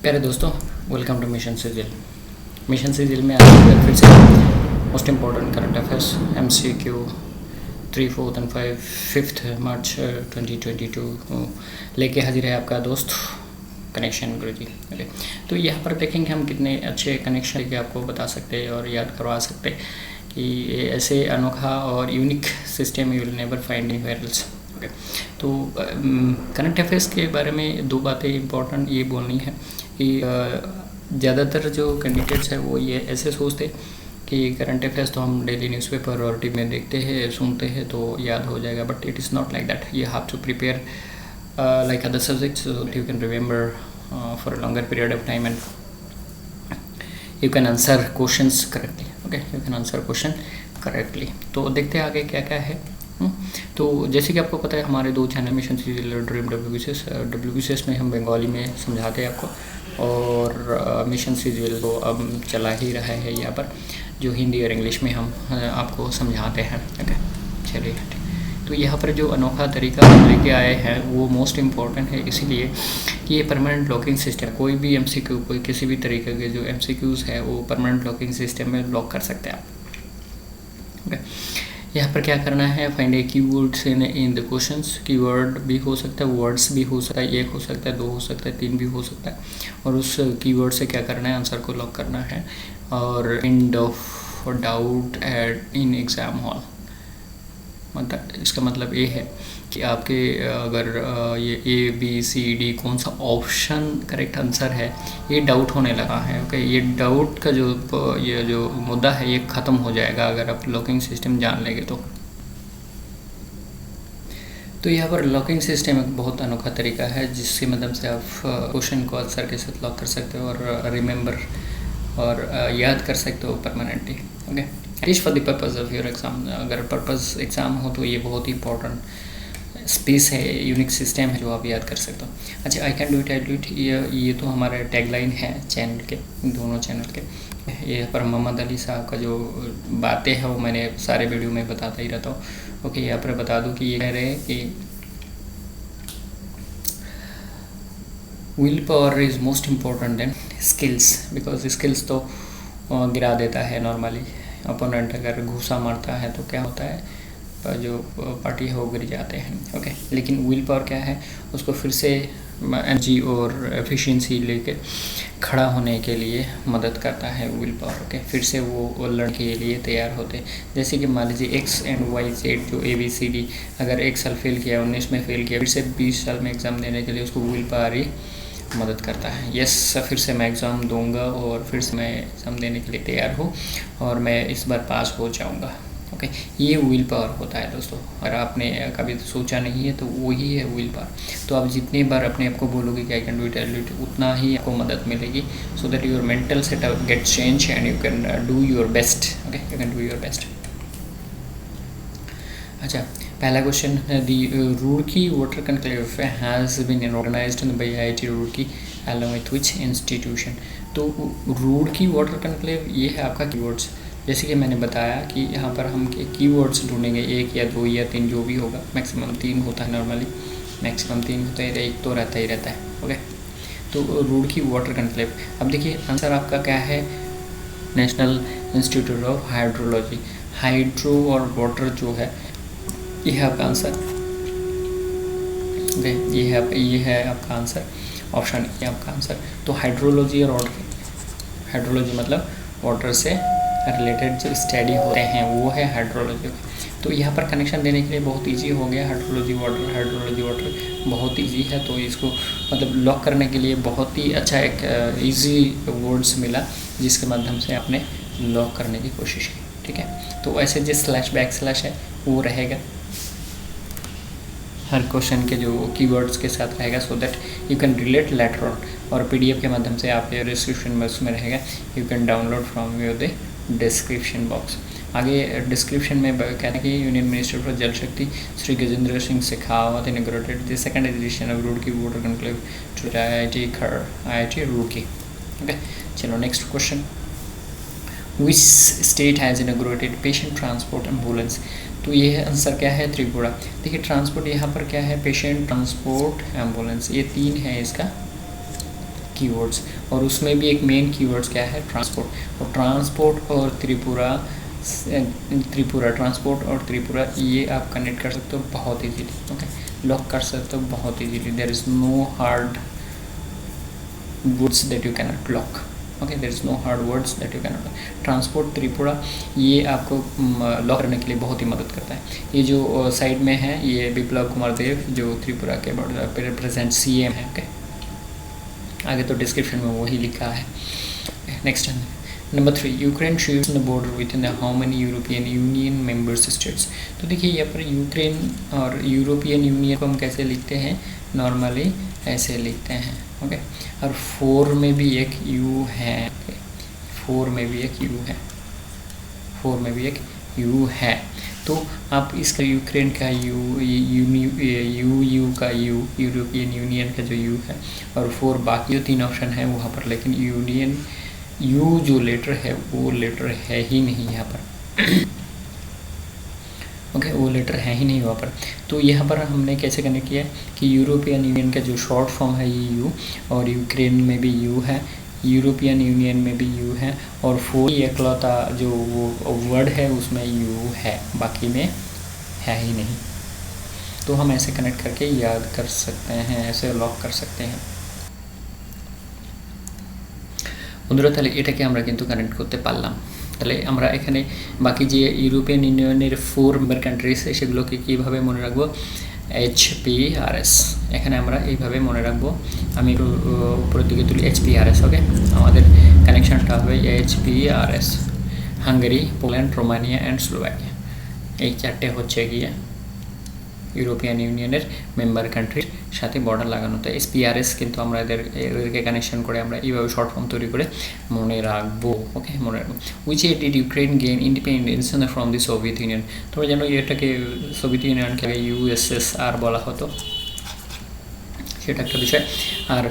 प्यारे दोस्तों, welcome two mission सिजिल। Mission सिजिल में आज फिर से most important current affairs MCQ 3, 4 and 5 मार्च 2022 लेके हाजिर है आपका दोस्त कनेक्शन गुरुजी। ओके, तो यहाँ पर देखेंगे हम कितने अच्छे कनेक्शन लेके आपको बता सकते हैं और याद करवा सकते हैं कि ये ऐसे अनोखा और unique system you will never find anywhere else. Okay, तो करंट अफेयर्स के बारे में दो बातें इंपॉर्टेंट ये बोलनी है कि ज़्यादातर जो कैंडिडेट्स हैं वो ये ऐसे सोचते कि करंट अफेयर्स तो हम डेली न्यूज़पेपर और टीवी में देखते हैं सुनते हैं तो याद हो जाएगा, but it is not like that. You have to prepare like other subjects so that you can remember for a longer period of time and you can answer questions correctly. Okay, you can answer question correctly. तो देखते हैं आगे क्या क्या है। तो जैसे कि आपको पता है हमारे दो channel mission serial dream WBCS में हम बंगाली में समझाते हैं आपको, और मिशन सीरियल तो अब चला ही रहा है यहाँ पर जो हिंदी और इंग्लिश में हम आपको समझाते हैं। ओके, चलिए, तो यहाँ पर जो अनोखा तरीका हम लेके आए हैं वो मोस्ट इम्पॉर्टेंट है, इसीलिए कि ये परमानेंट लॉकिंग सिस्टम, कोई भी MCQ कोई किसी भी तरीके के जो MCQs है वो परमानेंट लॉकिंग सिस्टम में लॉक कर सकते हैं आप। ओके, यहाँ पर क्या करना है, find A keywords in the questions. Keyword भी हो सकता है, वर्ड्स भी हो सकता है, एक हो सकता है, दो हो सकता है, तीन भी हो सकता है, और उस कीवर्ड से क्या करना है, आंसर को लॉक करना है। और end of doubt at in exam hall, मतलब इसका मतलब ये है कि आपके अगर ये ABCD कौन सा ऑप्शन करेक्ट आंसर है ये डाउट होने लगा है। ओके, ये डाउट का ये जो मुद्दा है ये ख़त्म हो जाएगा अगर आप लॉकिंग सिस्टम जान लेंगे तो यहाँ पर लॉकिंग सिस्टम एक बहुत अनोखा तरीका है जिसकी मदद से आप क्वेश्चन को आंसर के साथ लॉक कर सकते हो और रिमेंबर और याद कर सकते हो permanently. Okay, is for the purpose of your exam. अगर पर्पज़ एग्ज़ाम हो तो ये बहुत ही इंपॉर्टेंट स्पेस है, यूनिक सिस्टम है जो आप याद कर सकते हो। अच्छा, आई can do it, I do it, ये तो हमारे टैगलाइन है चैनल के, दोनों चैनल के। ये पर मोहम्मद अली साहब का जो बातें हैं वो मैंने सारे वीडियो में बताता ही रहता हूँ। ओके, यहाँ पर बता दूँ कि ये कह रहे हैं कि will power is most important than skills, because skills तो गिरा देता है नॉर्मली। अपोनेंट अगर घूसा मारता है तो क्या होता है, जो पार्टी है वो गिर जाते हैं। ओके, लेकिन विल पावर क्या है, उसको फिर से एनर्जी और एफिशिएंसी लेके खड़ा होने के लिए मदद करता है विल पावर। ओके, फिर से वो लड़ने के लिए तैयार होते हैं। जैसे कि मान लीजिए X and Y Z जो ABCD अगर 1 साल फेल किया, 19 में फेल किया, फिर से 20 साल में एग्ज़ाम देने के लिए उसको विल पावर ही मदद करता है। यस, फिर से मैं एग्ज़ाम दूंगा और फिर से मैं एग्ज़ाम देने के लिए तैयार हूँ और मैं इस बार पास हो जाऊंगा। ओके, ये विल पावर होता है दोस्तों, और आपने कभी तो सोचा नहीं है तो वही है विल पावर। तो आप जितनी बार अपने आप को बोलोगे कि I can do it, I do it, उतना ही आपको मदद मिलेगी, so that your mental setup get change and you can do your best. Okay, you can do your best. अच्छा, पहला question, the Roorkee water conclave has been organised by IIT Roorkee along with which institution. तो Roorkee water conclave ये है आपका keywords. जैसे कि मैंने बताया कि यहाँ पर हम कीवर्ड्स ढूंढेंगे, 1 या 2 या 3 जो भी होगा, मैक्सिमम 3 होता है नॉर्मली, मैक्सिमम 3 होता है, एक तो रहता ही रहता है। ओके, तो रूड़की वाटर कॉन्क्लेव। अब देखिए आंसर आपका क्या है, national institute of hydrology. Hydro और वाटर जो है ये है आपका आंसर। ओके, ये है आपका आंसर, ऑप्शन ये आपका आंसर। तो हाइड्रोलॉजी और वाटर, हाइड्रोलॉजी मतलब वाटर से रिलेटेड जो स्टडी होते हैं वो है हाइड्रोलॉजी। तो यहाँ पर कनेक्शन देने के लिए बहुत इजी हो गया, हाइड्रोलॉजी वाटर बहुत इजी है, तो इसको मतलब लॉक करने के लिए बहुत ही अच्छा एक इजी वर्ड्स मिला जिसके माध्यम से आपने लॉक करने की कोशिश की। ठीक है, तो ऐसे जो // है वो रहेगा हर क्वेश्चन के जो कीवर्ड्स के साथ रहेगा, सो that you can relate later on, और PDF के माध्यम से आप ये डिस्क्रिप्शन बॉक्स में रहेगा, you can download from your the description box. आगे डिस्क्रिप्शन में कहते हैं कि union minister for Jal Shakti Shri Gajendra Singh Shekhawat inaugurated the 2nd edition of Roorkee water conclave to IIT Roorkee. Okay, चलो next question, which state has inaugurated patient transport ambulance. तो ये है answer क्या है, त्रिपुरा। देखिए ट्रांसपोर्ट यहाँ पर क्या है, पेशेंट ट्रांसपोर्ट एम्बुलेंस, ये 3 है इसका कीवर्ड्स, और उसमें भी एक मेन कीवर्ड्स क्या है, ट्रांसपोर्ट। और ट्रांसपोर्ट और त्रिपुरा ट्रांसपोर्ट और त्रिपुरा ये आप कनेक्ट कर सकते हो बहुत इजीली, ओके, लॉक कर सकते हो बहुत easily. There is no hard words that you cannot lock, okay, there is no hard words that you cannot lock. Transport Tripura ये आपको लॉक करने के लिए बहुत ही मदद करता है। ये जो साइड में है ये बिप्लब कुमार देव जो त्रिपुरा के प्रेजेंट CM है, ओके, आगे तो डिस्क्रिप्शन में वही लिखा है। Next number 3, Ukraine shares the border with in how many European union members states. तो देखिए यहाँ पर यूक्रेन और यूरोपियन यूनियन को हम कैसे लिखते हैं, नॉर्मली ऐसे लिखते हैं, ओके। और 4 में भी एक यू है, 4 में भी एक यू है, 4 में भी एक यू है। तो आप इसका यूक्रेन का यू का यू, यूरोपियन यूनियन का जो यू है, और 4 बाकी जो 3 ऑप्शन है वहाँ पर, लेकिन यूनियन यू जो लेटर है वो लेटर है ही नहीं यहाँ पर ओके, वो लेटर है ही नहीं वहाँ पर। तो यहाँ पर हमने कैसे कनेक्ट किया कि यूरोपियन यूनियन का जो शॉर्ट फॉर्म है ये यू, और यूक्रेन में भी यू है, यूरोपियन यूनियन में भी यू है, और 4 इकलौता जो वो वर्ड है उसमें यू है, बाकी में है ही नहीं। तो हम ऐसे कनेक्ट करके याद कर सकते हैं, ऐसे लॉक कर सकते हैं। বন্ধুরা তাহলে এটাকে আমরা কিন্তু কানেক্ট করতে পারলাম। তাহলে আমরা এখানে বাকি যে ইউরোপিয়ান ইউনিয়নের 4 মেম্বার কান্ট্রিজ সেগুলোকে কীভাবে মনে রাখবো, HPRS, এখানে আমরা এইভাবে মনে রাখবো। আমি একটু উপরের দিকে তুলি HPRS, ওকে। আমাদের কানেকশানটা হবে HPRS, Hungary, Poland, Romania and Slovakia, এই 4টে হচ্ছে গিয়ে ইউরোপিয়ান ইউনিয়নের মেম্বার কান্ট্রির সাথে বর্ডার লাগানো। তো SPRS কিন্তু আমরা এদেরকে কানেকশন করে আমরা এইভাবে শর্ট ফর্ম তৈরি করে মনে রাখবো, ওকে, মনে রাখবো। উইচ ইয়ে did Ukraine gain independence from the Soviet union. তোমরা জানো এটাকে সোভিয়েত ইউনিয়নকে USSR বলা হতো, সেটা একটা বিষয়। আর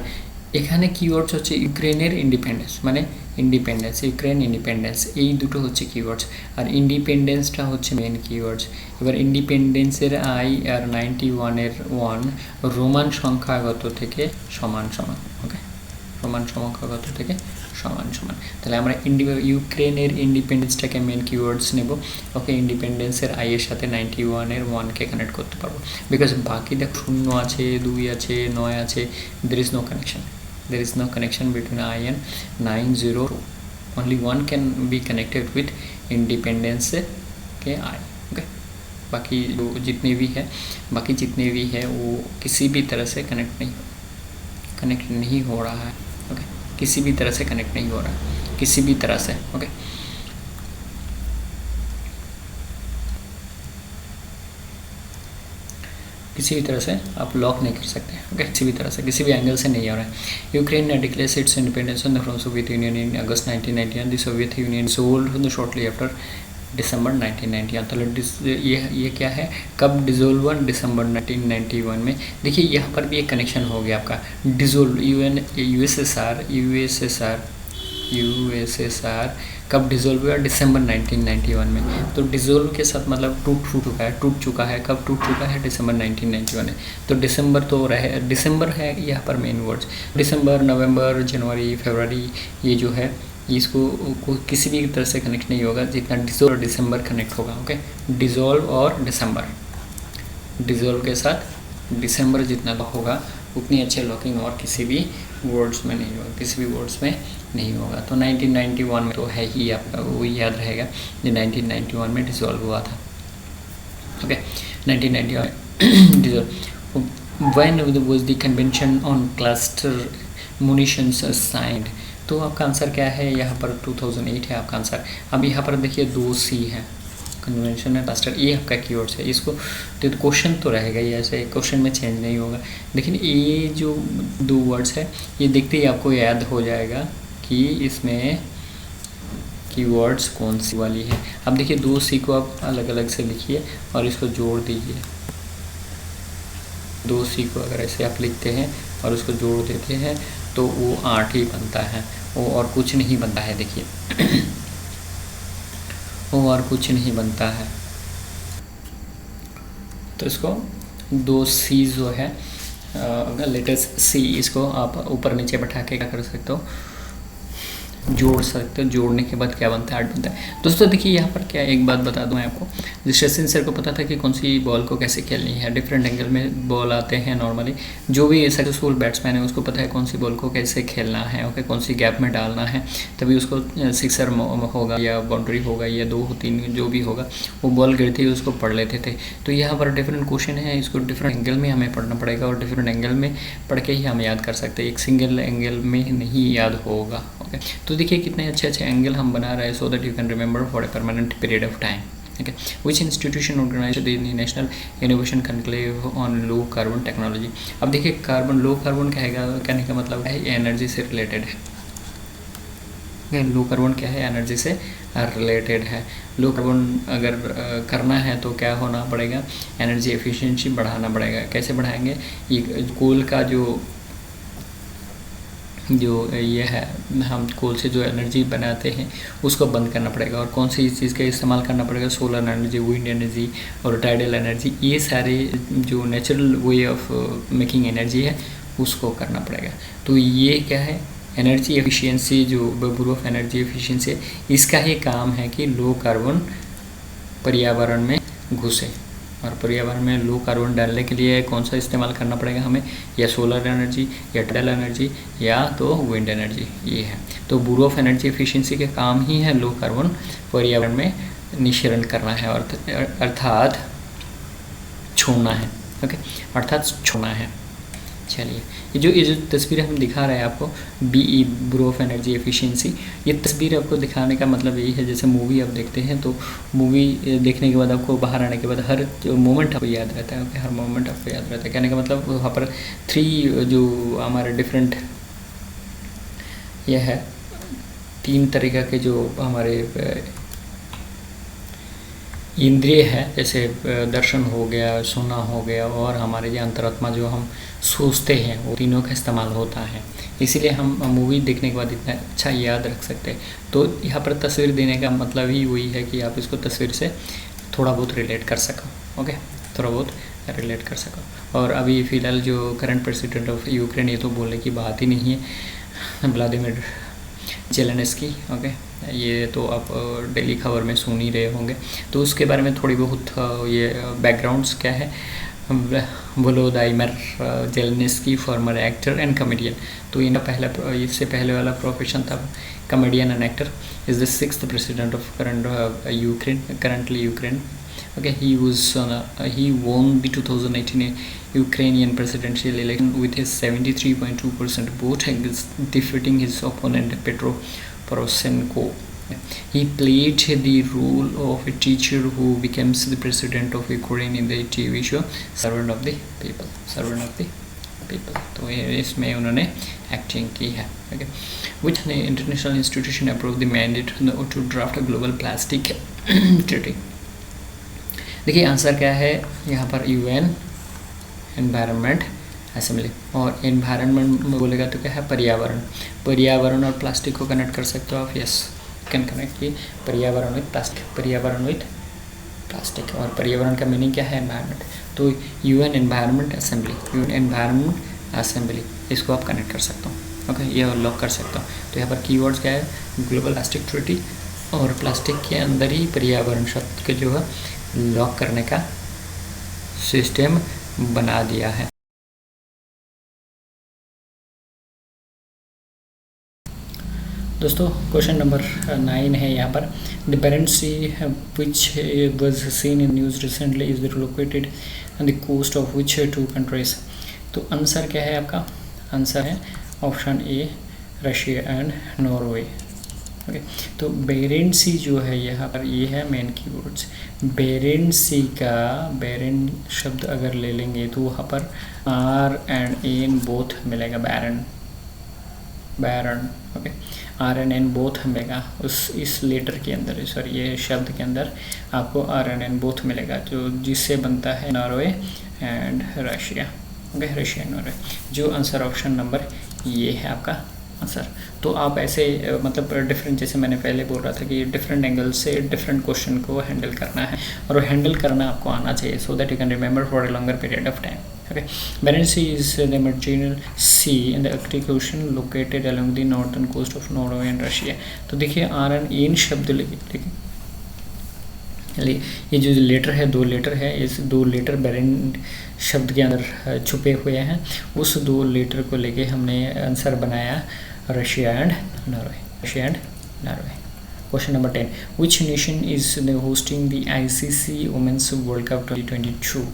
এখানে কিওয়ার্ডস হচ্ছে ইউক্রেনের ইন্ডিপেন্ডেন্স, মানে ইন্ডিপেন্ডেন্স, ইউক্রেন ইন্ডিপেন্ডেন্স, এই দুটো হচ্ছে কিওয়ার্ডস। আর ইন্ডিপেন্ডেন্সটা হচ্ছে মেন কিওয়ার্ডস। এবার ইন্ডিপেন্ডেন্সের I আর 91-এর 1 রোমান সংখ্যাগত থেকে সমান সমান, ওকে, রোমান সংখ্যাগত থেকে সমান সমান। তাহলে আমরা ইউক্রেনের ইন্ডিপেন্ডেন্সটাকে মেন কিওয়ার্ডস নেব, ওকে। ইন্ডিপেন্ডেন্সের I এর সাথে 91-এর 1কে কানেক্ট করতে পারবো, বিকজ বাকি দেখ 0 আছে, 2 আছে, 9 আছে, there is no connection, there is no connection between I and 90. Only one can be connected with independence के I, okay। बाकी जो जितने भी है वो किसी भी तरह से कनेक्ट नहीं हो रहा है, ओके, किसी भी तरह से कनेक्ट नहीं हो रहा है, किसी भी तरह से, ओके। किसी भी तरह से आप लॉक नहीं कर सकते, ओके, किसी भी तरह से, किसी भी एंगल से नहीं हो रहा है। Ukraine declares it's independence from Soviet union in August 1991। The Soviet union dissolved shortly after December 1991। तो ये क्या है, कब डिसॉल्व हुआ, दिसंबर 1991 में। देखिए यहाँ पर भी एक कनेक्शन हो गया आपका, डिसॉल्व USSR कब डिसॉल्व हुआ, दिसंबर 1991 में। तो डिसॉल्व के साथ मतलब टूट चुका है, कब टूट चुका है, दिसंबर 1991 में। तो दिसंबर है यहाँ पर मेन वर्ड्स। दिसंबर, नवंबर, जनवरी, फरवरी, ये जो है इसको किसी भी तरह से कनेक्ट नहीं होगा जितना डिसॉल्व और दिसंबर कनेक्ट होगा, ओके। डिसॉल्व और दिसंबर, डिसॉल्व के साथ दिसंबर जितना होगा उतनी अच्छे लॉकिंग और किसी भी वर्ड्स में नहीं होगा, किसी भी वर्ड्स में नहीं होगा। तो 1991 में तो है ही, आपका वो याद रहेगा जो 1991 में डिसॉल्व हुआ था, okay. 1991 dissolve. When was the convention on cluster munitions signed. तो आपका आंसर क्या है, यहाँ पर 2008 है आपका आंसर। अब यहाँ पर देखिए 2C है, कन्वेंशन है, क्लस्टर, ये आपका कीवर्ड्स है। इसको तो क्वेश्चन तो रहेगा ही, ऐसे क्वेश्चन में चेंज नहीं होगा, लेकिन ये जो 2 वर्ड्स है ये देखते ही आपको याद हो जाएगा कि इसमें कीवर्ड्स कौन सी वाली है। अब देखिए 2C को आप अलग अलग से लिखिए और इसको जोड़ दीजिए। 2C को अगर ऐसे आप लिखते हैं और उसको जोड़ देते हैं तो वो 8 ही बनता है, वो और कुछ नहीं बनता है। देखिए वो और कुछ नहीं बनता है। तो इसको 2C जो है लेटेस्ट सी, इसको आप ऊपर नीचे बैठा के क्या कर सकते हो, जोड़ सकते हो। जोड़ने के बाद क्या बनता है, 8 बनता है। दोस्तों देखिए यहाँ पर क्या, एक बात बता दूँ मैं आपको, जिस सचिन सर को पता था कि कौन सी बॉल को कैसे खेलनी है, डिफरेंट एंगल में बॉल आते हैं नॉर्मली, जो भी सक्सेसफुल बैट्समैन है उसको पता है कौन सी बॉल को कैसे खेलना है, ओके, कौन सी गैप में डालना है, तभी उसको सिक्सर होगा या बाउंड्री होगा या 2-3 जो भी होगा, वो बॉल गिरती है उसको पढ़ लेते थे। तो यहाँ पर डिफरेंट क्वेश्चन है, इसको डिफरेंट एंगल में हमें पढ़ना पड़ेगा और डिफरेंट एंगल में पढ़ के ही हम याद कर सकते हैं, एक सिंगल एंगल में नहीं याद होगा, ओके। तो देखिए कितने अच्छे अच्छे एंगल हम बना रहे हैं, so that you can remember for a permanent period of time, okay. Which institution organise the national innovation conclave on low carbon technology. अब देखिए कार्बन, लो कार्बन कहेगा, कहने का मतलब है एनर्जी से रिलेटेड है, लो कार्बन क्या है, एनर्जी से रिलेटेड है। लो कार्बन अगर करना है तो क्या होना पड़ेगा, एनर्जी एफिशिएंसी बढ़ाना पड़ेगा। कैसे बढ़ाएंगे, ये कोल का जो ये है, हम कोल से जो एनर्जी बनाते हैं उसको बंद करना पड़ेगा, और कौन सी चीज़ का इस्तेमाल करना पड़ेगा, सोलर एनर्जी, विंड एनर्जी और टाइडल एनर्जी, ये सारे जो natural way of making energy है उसको करना पड़ेगा। तो ये क्या है, एनर्जी एफिशिएंसी, जो ब्यूरो ऑफ एनर्जी एफिशिएंसी, इसका ही काम है कि लो कार्बन पर्यावरण में घुसे, और पर्यावरण में लो कार्बन डालने के लिए कौन सा इस्तेमाल करना पड़ेगा हमें, या सोलर एनर्जी या टाइडल एनर्जी या तो विंड एनर्जी, ये है। तो ब्यूरो ऑफ एनर्जी एफिशिएंसी के काम ही है लो कार्बन पर्यावरण में निःसरण करना है, अर्थात छोड़ना है, ओके, अर्थात छोड़ना है। चलिए ये जो तस्वीर हम दिखा रहे हैं आपको, BE bureau of energy efficiency, ये तस्वीर आपको दिखाने का मतलब यही है, जैसे मूवी आप देखते हैं तो मूवी देखने के बाद आपको बाहर आने के बाद हर मोमेंट आपको याद रहता है, ओके, हर मोमेंट आपको याद रहता है। कहने का मतलब वहाँ पर 3 जो हमारे डिफरेंट यह है, 3 तरीक़ा के जो हमारे इंद्रिय है, जैसे दर्शन हो गया, सुनना हो गया, और हमारे ये अंतरात्मा जो हम सोचते हैं, वो तीनों का इस्तेमाल होता है। इसीलिए हम मूवी देखने के बाद इतना अच्छा याद रख सकते हैं। तो यहाँ पर तस्वीर देने का मतलब ही वही है कि आप इसको तस्वीर से थोड़ा बहुत रिलेट कर सको, ओके, थोड़ा बहुत रिलेट कर सको। और अभी फ़िलहाल जो करंट प्रेसिडेंट ऑफ यूक्रेन, ये तो बोलने की बात ही नहीं है, व्लादिमीर जेलेंस्की, ओके, ये तो आप डेली खबर में सुन ही रहे होंगे। तो उसके बारे में थोड़ी बहुत ये बैकग्राउंड्स क्या है, Volodymyr Zelensky former actor and comedian. तो इनका पहला, इससे पहले वाला प्रोफेशन था comedian and actor, is the 6th president of currently Ukraine, okay. He won the 2018 Ukrainian presidential election with his 73.2% vote, defeating his opponent Petro Poroshenko. He played the role of a teacher who becomes the president of Ukraine in the TV show Servant of the People. Servant of the People. तो इसमें उन्होंने acting की है, okay. Which international institution approved the mandate to draft a global plastic treaty? देखिए answer क्या है यहाँ पर, UN एनवायरनमेंट असेंबली। और एनवायरनमेंट में बोलेगा तो क्या है, पर्यावरण। पर्यावरण और प्लास्टिक को कनेक्ट कर सकते हो आप, यस, कैन कनेक्ट की पर्यावरण विद प्लास्टिक, पर्यावरण विद प्लास्टिक। और पर्यावरण का मीनिंग क्या है, एनवायरनमेंट। तो UN environment assembly, UN environment assembly, इसको आप कनेक्ट कर सकते हो, ओके, ये लॉक कर सकते हो। तो यहाँ पर कीवर्ड्स क्या है, ग्लोबल प्लास्टिक ट्रीटी, और प्लास्टिक के अंदर ही पर्यावरण शब्द के जो है लॉक करने का सिस्टम बना दिया है। दोस्तों क्वेश्चन नंबर 9 है यहाँ पर, the Barents Sea which was seen in news recently is located on the coast of which 2 countries. तो आंसर क्या है आपका, आंसर है option A, Russia and Norway, okay. तो बेरेंट सी जो है यहाँ पर, ये है मेन कीवर्ड्स। बेरेंट सी का बेरेंट शब्द अगर ले लेंगे तो वहाँ पर R एंड N बोथ मिलेगा, baron, okay, R and N both मिलेगा इस लेटर के अंदर, सॉरी ये शब्द के अंदर आपको R एंड N बोथ मिलेगा, जो जिससे बनता है Norway and Russia, okay, Russia Norway. जो आंसर ऑप्शन नंबर ये है आपका आंसर। तो आप ऐसे मतलब डिफरेंट, जैसे मैंने पहले बोल रहा था कि डिफरेंट एंगल से डिफरेंट क्वेश्चन को हैंडल करना है, और हैंडल करना आपको आना चाहिए सो that you can remember for a longer period of time. Okay, Bering Sea is the marginal sea in the Arctic Ocean located along the northern coast of Norway and Russia। तो देखिए RN शब्द लेके, ठीक है, ये जो letter है, 2 letter है, इस 2 लेटर बेरिंग शब्द के अंदर छुपे हुए हैं, उस 2 लेटर को लेके हमने आंसर बनाया Russia and Norway, Russia and Norway. Question number 10, which nation is hosting the ICC women's world cup 2022।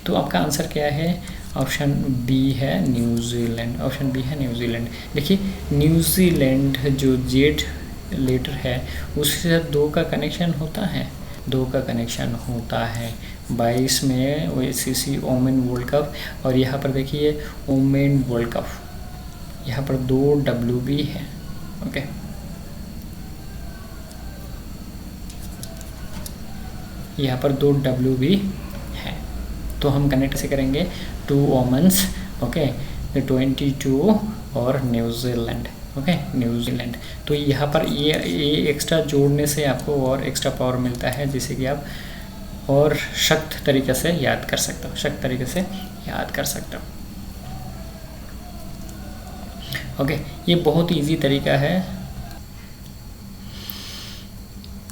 तो आपका आंसर क्या है? ऑप्शन बी है न्यूजीलैंड, ऑप्शन बी है न्यूजीलैंड। देखिए न्यूजीलैंड जो जेड लेटर है उससे 2 का कनेक्शन होता है, 2 का कनेक्शन होता है 22 में ICC वुमेन वर्ल्ड कप, और यहाँ पर देखिए वुमेन वर्ल्ड कप, यहाँ पर 2 W भी है। ओके, यहाँ पर 2 W भी है, तो हम कनेक्ट से करेंगे 2 वुमेन्स, ओके, 22 और न्यूजीलैंड, ओके, न्यूजीलैंड। तो यहाँ पर ये एक्स्ट्रा जोड़ने से आपको और एक्स्ट्रा पावर मिलता है, जिसे कि आप और सख्त तरीके से याद कर सकते हो, सख्त तरीके से याद कर सकते हो। ओके, ये बहुत इजी तरीका है।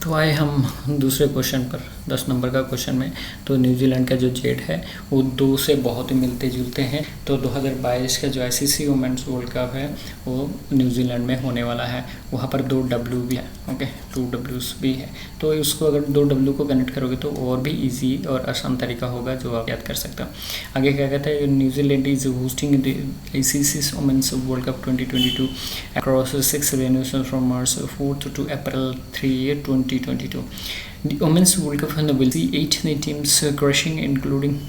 तो आए हम दूसरे क्वेश्चन पर, 10 नंबर का क्वेश्चन में। तो न्यूजीलैंड का जो जेड है वो 2 से बहुत ही मिलते जुलते हैं। तो 2022 का जो ICC वुमेन्स वर्ल्ड कप है वो न्यूजीलैंड में होने वाला है, वहाँ पर 2 W भी है, ओके, 2 Ws भी है। तो उसको अगर 2 W को कनेक्ट करोगे तो और भी इजी और आसान तरीका होगा जो आप याद कर सकते हो। आगे क्या कहता है, New Zealand is hosting ICC women's world cup 2022 across 6 venues from March 4th to April 3, 2022। The Women's World Cup will see 8 teams crashing, including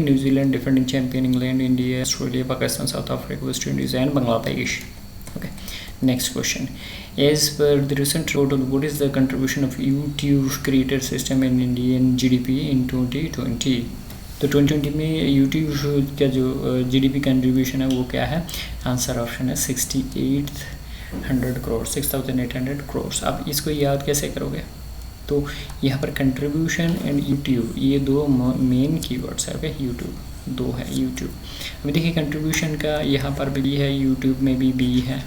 New Zealand, defending champion England, India, Australia, Pakistan, South Africa, West Indies, and Bangladesh. Okay, next question. As per the recent report, what is the contribution of YouTube creator system in Indian GDP in 2020? तो 2020 में YouTube का जो GDP contribution है वो क्या है? Answer option है 6,800 करोड़, 6,800 करोड़। अब इसको याद कैसे करोगे? तो यहाँ पर कंट्रीब्यूशन एंड यूट्यूब, ये 2 मेन कीवर्ड्स है, ओके, यूट्यूब 2 है, यूट्यूब। अभी देखिए कंट्रीब्यूशन का यहाँ पर भी है, यूट्यूब में भी बी है।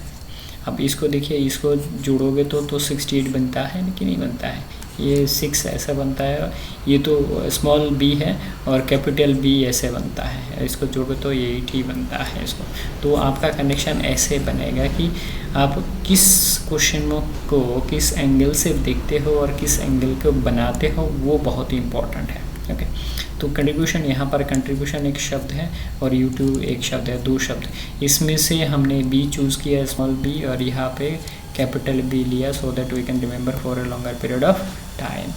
अब इसको देखिए, इसको जोड़ोगे तो 68 बनता है कि नहीं बनता है? ये 6 ऐसा बनता है, ये तो स्मॉल बी है, और कैपिटल बी ऐसे बनता है, इसको जोड़ो तो ये 80 बनता है इसको। तो आपका कनेक्शन ऐसे बनेगा कि आप किस क्वेश्चन को किस एंगल से देखते हो और किस एंगल को बनाते हो, वो बहुत ही इम्पोर्टेंट है। ओके, तो कंट्रीब्यूशन, यहाँ पर कंट्रीब्यूशन एक शब्द है और यूट्यूब एक शब्द है, 2 शब्द। इसमें से हमने बी चूज़ किया, स्मॉल बी, और यहाँ पे कैपिटल बी लिया, so that we can remember for a longer period of time.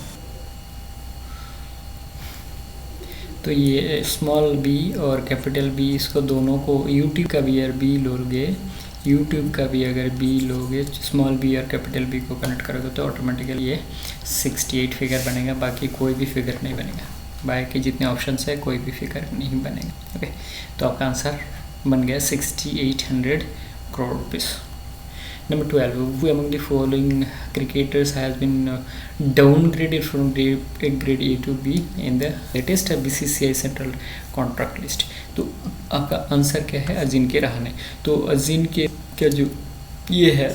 तो ये स्मॉल बी और कैपिटल बी, इसको दोनों को, यूट्यूब का भी अगर बी लोगे, यूट्यूब का भी अगर बी लोगे, स्मॉल बी और कैपिटल बी को कनेक्ट करोगे तो ऑटोमेटिकली ये 68 फिगर बनेगा, बाकी कोई भी फिगर नहीं बनेगा, बाकी जितने ऑप्शंस है कोई भी फिगर नहीं बनेगा। ओके, तो आपका आंसर बन गया 6,800 crore rupees. Number 12, who among the following cricketers has been downgraded from grade A to B in the latest BCCI central contract list? तो आपका आंसर क्या है? अजिंक्य रहाणे। तो अजिंक्य का जो ये है,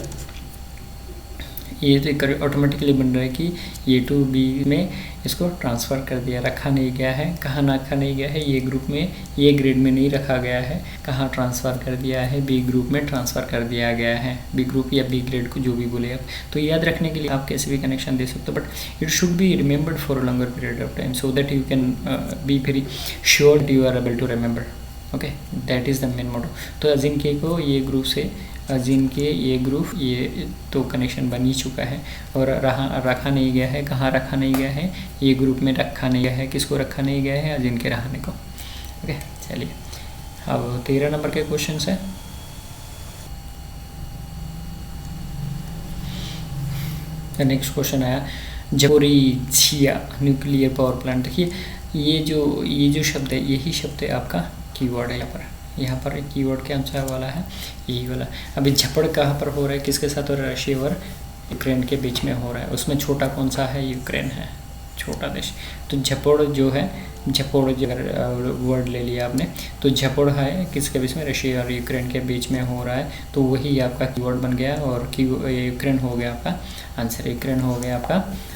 ये तो ऑटोमेटिकली बन रहा है कि ए टू बी में इसको ट्रांसफ़र कर दिया, रखा नहीं गया है। कहाँ रखा नहीं गया है? ये ग्रुप में, ये ग्रेड में नहीं रखा गया है। कहाँ ट्रांसफ़र कर दिया है? बी ग्रुप में ट्रांसफ़र कर दिया गया है, बी ग्रुप या बी ग्रेड को जो भी बोले आप। तो याद रखने के लिए आप कैसे भी कनेक्शन दे सकते हो, but it should be remembered for a longer period of time so that you can be very sure you are able to remember. Okay, that is the main motto. तो अजिंक्य को ये ग्रुप से, अजिंक्य ये group, ये तो connection बन ही चुका है, और रखा नहीं गया है। कहाँ रखा नहीं गया है? ये ग्रुप में रखा नहीं गया है। किसको रखा नहीं गया है? अजिंक्य रहाणे को। ओके, चलिए अब 13 नंबर के क्वेश्चन है। नेक्स्ट क्वेश्चन आया, ज़पोरिज़िया न्यूक्लियर पावर प्लांट। देखिए ये जो शब्द है, यही शब्द है आपका कीवर्ड है यहाँ पर, यहाँ पर कीवर्ड क्या आंसर वाला है, यही वाला। अभी झपड़ कहाँ पर हो रहा है, किसके साथ हो रहा है, रशिया और यूक्रेन के बीच में हो रहा है। उसमें छोटा कौन सा है, यूक्रेन है, छोटा देश। तो झपड़ जो है, झपड़ जो अगर वर्ड ले लिया आपने, तो झपड़ है किसके बीच में, रशिया और यूक्रेन के बीच में हो रहा है। तो वही आपका कीवर्ड बन गया और यूक्रेन हो गया आपका आंसर, यूक्रेन हो गया आपका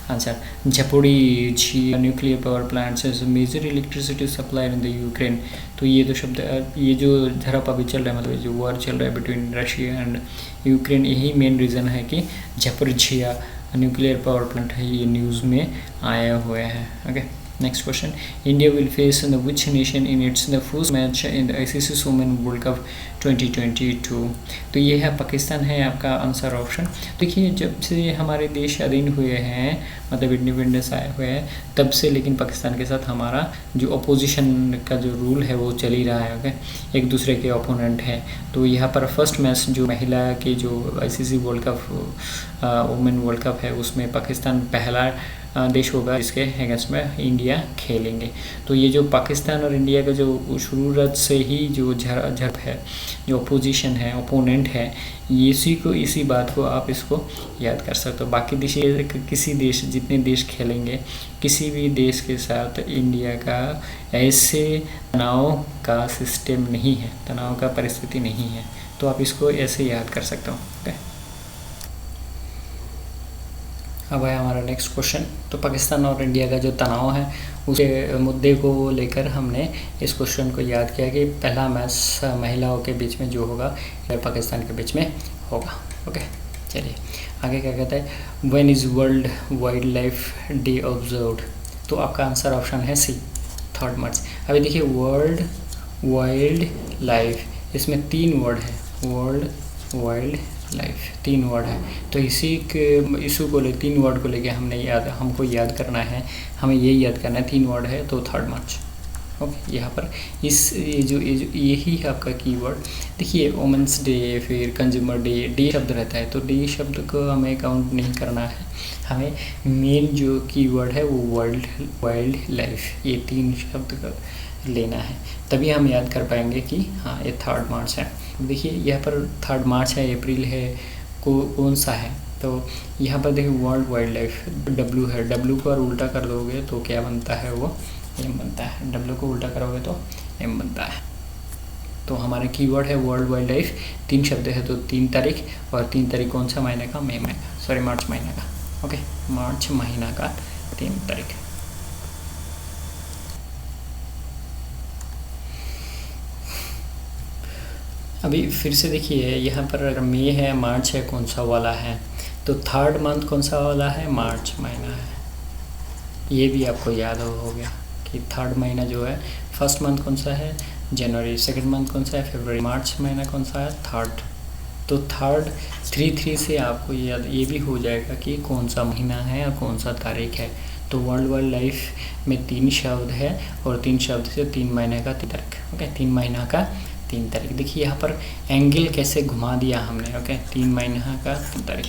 answer. Zaporizhzhia nuclear power plants is major electricity supplier in the Ukraine. तो ये तो शब्द, ये जो झड़प अभी चल रहा है, मतलब जो वॉर चल रहा है बिटवीन रशिया एंड यूक्रेन, यही मेन रीज़न है कि झपोरिझिया न्यूक्लियर पावर प्लांट है, ये न्यूज़ में आया हुआ है। Okay, next question, India will face the which nation in its the first match in the ICC women world cup 2022। तो ये है पाकिस्तान, है आपका आंसर ऑप्शन। देखिए, जब से हमारे देश स्वाधीन हुए हैं, मतलब इंडिपेंडेंस आए हुए हैं, तब से लेकिन पाकिस्तान के साथ हमारा जो अपोजिशन का जो रूल है वो चल ही रहा है। ओके, एक दूसरे के ओपोनेंट है। तो यहाँ पर फर्स्ट मैच जो महिला के जो ICC world cup women world cup है, उसमें पाकिस्तान पहला देश होगा जिसके अगेंस्ट में इंडिया खेलेंगे। तो ये जो पाकिस्तान और इंडिया का जो शुरुआत से ही जो झड़प है, जो अपोजिशन है, ओपोनेंट है, इसी बात को आप इसको याद कर सकते हो। बाकी देश, किसी देश, जितने देश खेलेंगे, किसी भी देश के साथ इंडिया का ऐसे तनाव का सिस्टम नहीं है, तनाव का परिस्थिति नहीं है। तो आप इसको ऐसे याद कर सकते हो। ओके, अब है हमारा नेक्स्ट क्वेश्चन। तो पाकिस्तान और इंडिया का जो तनाव है, उसके मुद्दे को लेकर हमने इस क्वेश्चन को याद किया कि पहला मैच महिलाओं के बीच में जो होगा, पाकिस्तान के बीच में होगा। ओके, चलिए आगे क्या कहता है, when is world wild life day observed. तो आपका आंसर ऑप्शन है सी, 3 मार्च। अभी देखिए, वर्ल्ड वाइल्ड लाइफ, इसमें 3 वर्ड है, वर्ल्ड वाइल्ड लाइफ 3 वर्ड है। तो इसी के इशू को 3 वर्ड को लेके हमको याद करना है, हमें यही याद करना है, 3 वर्ड है तो 3 मार्च। ओके, यहाँ पर यही है आपका कीवर्ड। देखिए, वुमेंस डे, फिर कंज्यूमर डे शब्द रहता है, तो डे शब्द को हमें काउंट नहीं करना है। हमें मेन जो कीवर्ड है वो वर्ल्ड वाइल्ड लाइफ, ये 3 शब्द का लेना है, तभी हम याद कर पाएंगे कि हाँ ये 3 मार्च है। देखिए, यहाँ पर 3 मार्च है, अप्रैल है, कौन सा है, तो यहाँ पर देखिए वर्ल्ड वाइल्ड लाइफ डब्ल्यू है, डब्ल्यू को और उल्टा कर दोगे तो क्या बनता है, वो एम बनता है। डब्ल्यू को उल्टा करोगे तो एम बनता है। तो हमारा कीवर्ड है वर्ल्ड वाइल्ड लाइफ, 3 शब्द है, तो 3 तारीख, और 3 तारीख कौन सा महीने का, मार्च महीने का। ओके, मार्च महीना का 3 तारीख। अभी फिर से देखिए, यहाँ पर अगर मई है, मार्च है, कौन सा वाला है, तो 3rd मंथ कौन सा वाला है, मार्च महीना है। ये भी आपको याद हो गया कि 3rd महीना जो है, 1st मंथ कौन सा है, जनवरी, 2nd मंथ कौन सा है, फरवरी, मार्च महीना कौन सा है, 3rd। तो 3rd 3 से आपको याद ये भी हो जाएगा कि कौन सा महीना है और कौन सा तारीख है। तो वर्ल्ड वाइल्ड लाइफ में 3 शब्द है, और 3 शब्द से 3 महीने का 3 तारीख। ओके, 3 महीना का 3 तारीख। देखिए यहाँ पर एंगल कैसे घुमा दिया हमने। ओके, 3 महीना का 3 तारीख,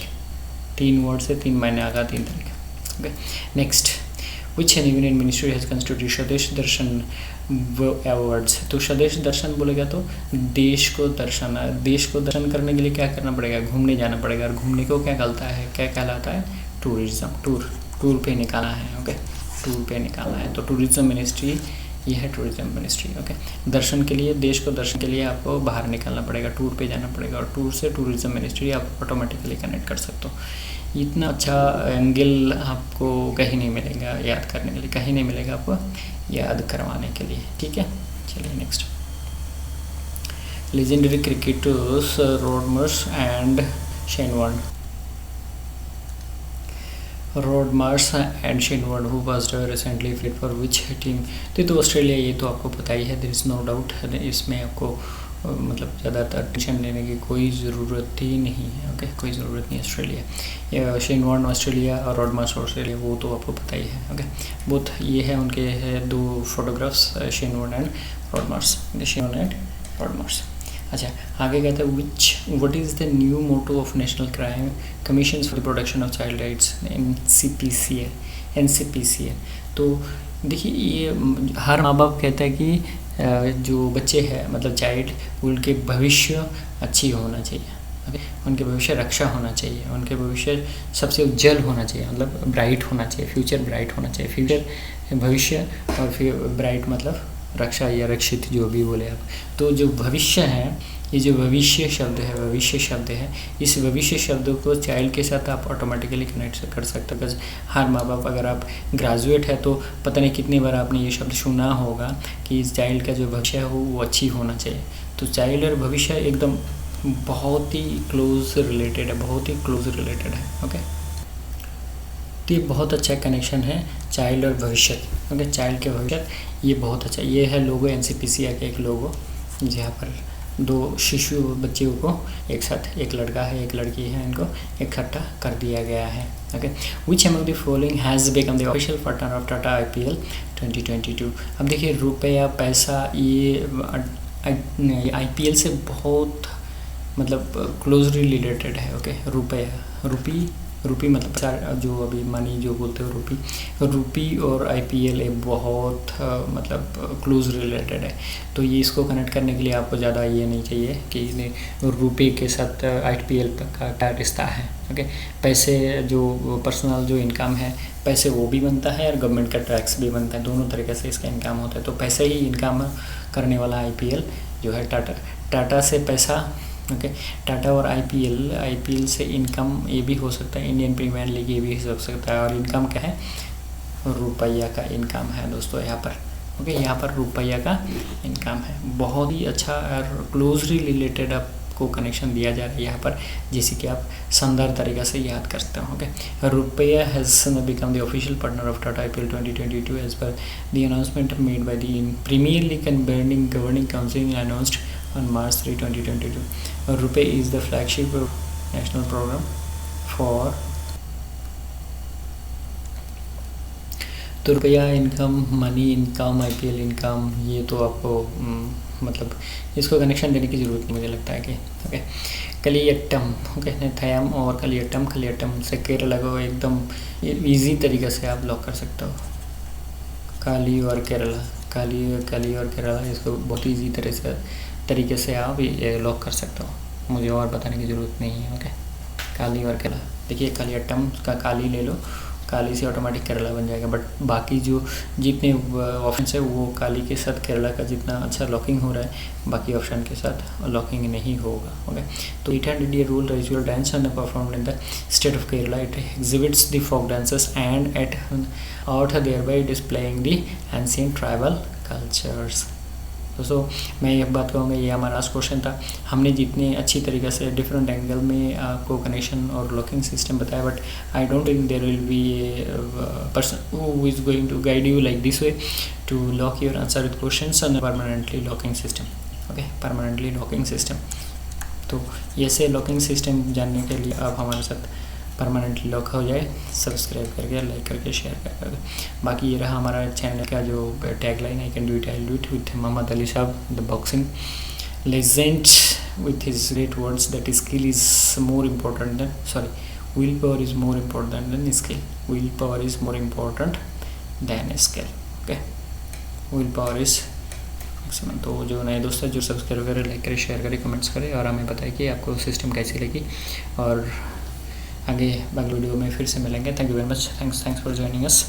3 वर्ड से 3 महीना का 3 तारीख। Okay, next, which N union ministry has constituted स्वदेश दर्शन अवार्ड्स। तो स्वदेश दर्शन बोलेगा तो देश को दर्शन करने के लिए क्या करना पड़ेगा, घूमने जाना पड़ेगा। और घूमने को क्या कहलाता है, टूरिज्म, टूर पे निकालना है। ओके, टूर पे निकालना है, तो टूरिज्म मिनिस्ट्री, ये है टूरिज्म मिनिस्ट्री। ओके, दर्शन के लिए, देश को दर्शन के लिए आपको बाहर निकलना पड़ेगा, टूर पे जाना पड़ेगा, और टूर से टूरिज्म मिनिस्ट्री आप ऑटोमेटिकली कनेक्ट कर सकते हो। इतना अच्छा एंगल आपको कहीं नहीं मिलेगा याद करने के लिए, कहीं नहीं मिलेगा आपको याद करवाने के लिए। ठीक है, चलिए next, legendary cricketers Rod Marsh and Shane Warne. Rod Marsh and Shane Warne who was recently played for which team. तो ऑस्ट्रेलिया, ये तो आपको पता ही है, देयर इज़ नो डाउट, इसमें आपको मतलब ज़्यादातर टेंशन लेने की कोई ज़रूरत ही नहीं है। ओके, कोई ज़रूरत नहीं। ऑस्ट्रेलिया, शेन वॉर्न ऑस्ट्रेलिया और रॉड मार्श ऑस्ट्रेलिया, वो तो आपको पता ही है। ओके, बोथ ये है उनके 2 photographs, Shane Warne and Rod Marsh, Shane Warne and Rod Marsh. अच्छा, आगे कहते हैं what is the new motto of national crime commission for the protection of child rights, NCPCA। तो देखिए, ये हर माँ बाप कहता है कि जो बच्चे हैं मतलब चाइल्ड, उनके भविष्य अच्छी होना चाहिए, ओके। उनके भविष्य रक्षा होना चाहिए, उनके भविष्य सबसे उज्जवल होना चाहिए, मतलब ब्राइट होना चाहिए, फ्यूचर ब्राइट होना चाहिए, फ्यूचर भविष्य, और फिर ब्राइट मतलब रक्षा या रक्षित, जो भी बोले आप। तो जो भविष्य है, ये जो भविष्य शब्द है, इस भविष्य शब्द को चाइल्ड के साथ आप ऑटोमेटिकली कनेक्ट कर सकते हो। हर माँ बाप, अगर आप ग्रेजुएट है तो पता नहीं कितनी बार आपने ये शब्द सुना होगा कि इस चाइल्ड का जो भविष्य है वो अच्छी होना चाहिए। तो चाइल्ड और भविष्य एकदम बहुत ही क्लोज रिलेटेड है, ओके। तो ये बहुत अच्छा कनेक्शन है चाइल्ड और भविष्य, ओके। चाइल्ड के भविष्य ये बहुत अच्छा, ये है लोगो एनसीपीसीआई का एक लोगो, जहाँ पर 2 शिशु बच्चों को एक साथ, एक लड़का है एक लड़की है, इनको इकट्ठा कर दिया गया है, okay. Which among the following has become the official partner of Tata IPL 2022। अब देखिए रुपया पैसा ये IPL से बहुत मतलब क्लोजली रिलेटेड है, ओके। रुपी मतलब जो अभी मनी जो बोलते हो रुपी और IPL एक बहुत मतलब क्लोज रिलेटेड है। तो ये इसको कनेक्ट करने के लिए आपको ज़्यादा ये नहीं चाहिए कि रुपये के साथ IPL का क्या रिश्ता है, ओके। पैसे जो पर्सनल जो इनकम है, पैसे वो भी बनता है और गवर्नमेंट का टैक्स भी बनता है, दोनों तरीके से इसका इनकम होता है। तो पैसे ही इनकम करने वाला IPL जो है टाटा से पैसा, ओके। टाटा और IPL से इनकम ये भी हो सकता है, इंडियन प्रीमियर लीग ये भी हो सकता है। और इनकम क्या है, रुपया का इनकम है दोस्तों यहाँ पर, ओके। यहाँ पर रुपया का इनकम है, बहुत ही अच्छा और क्लोजली रिलेटेड आपको कनेक्शन दिया जा रहा है यहाँ पर, जिसे कि आप शानदार तरीक़ा से याद कर सकते हो, okay. RuPay has become the official partner of Tata IPL 2022 as per the announcement made by the premier league and governing council announced on March 3, 2022. Rupee is the flagship national program for। तो रुपया income, money income, IPL income, ये तो आपको मतलब इसको connection देने की ज़रूरत नहीं मुझे लगता है कि, ओके। कलियट्टम, ओके। थयम और कलियट्टम से केरला को एकदम इजी तरीके से आप लॉक कर सकते हो। काली और केरला इसको बहुत ईजी तरीके से आप ये लॉक कर सकते हो, मुझे और बताने की ज़रूरत नहीं है, ओके। काली और केरला, देखिए कलियट्टम का काली ले लो, काली से ऑटोमेटिक केरला बन जाएगा। बट बाकी जो जितने ऑप्शन है वो काली के साथ केरला का जितना अच्छा लॉकिंग हो रहा है, बाकी ऑप्शन के साथ लॉकिंग नहीं होगा, ओके। तो 800 year old ritual dance and performed in the state of Kerala. It exhibits the folk dances and out thereby displaying the ancient tribal cultures। दोस्तों मैं एक बात कहूँगा, ये हमारा लास्ट क्वेश्चन था। हमने जितने अच्छी तरीके से डिफरेंट एंगल में आपको कनेक्शन और लॉकिंग सिस्टम बताया, but I don't think there will be a person who is going to guide you like this way to lock your answer with questions and permanently locking system, okay. Permanently locking system, तो ऐसे locking system जानने के लिए आप हमारे साथ permanently lock हो जाए, सब्सक्राइब करके, लाइक करके, शेयर करके। बाकी ये रहा हमारा चैनल का जो tagline, I can do it with Muhammad Ali साहब, the boxing legend, with his great words that skill is more important than, willpower is more important than skill. Willpower is more important than skill, okay. Willpower is maximum. तो जो नए दोस्त हैं जो subscribe करें, like करें, share करें, comments करें और हमें बताएं कि आपको सिस्टम कैसी लगी। और आगे अगले वीडियो में फिर से मिलेंगे। Thank you very much, thanks for joining us,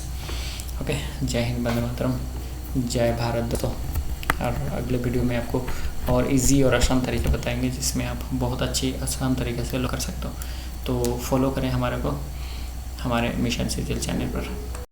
okay. जय हिंद, वंदे मातरम, जय भारत दोस्तों। और अगले वीडियो में आपको और इजी और आसान तरीके बताएंगे जिसमें आप बहुत अच्छी आसान तरीके से कर सकते हो। तो फॉलो करें हमारे मिशन सिजिल चैनल पर।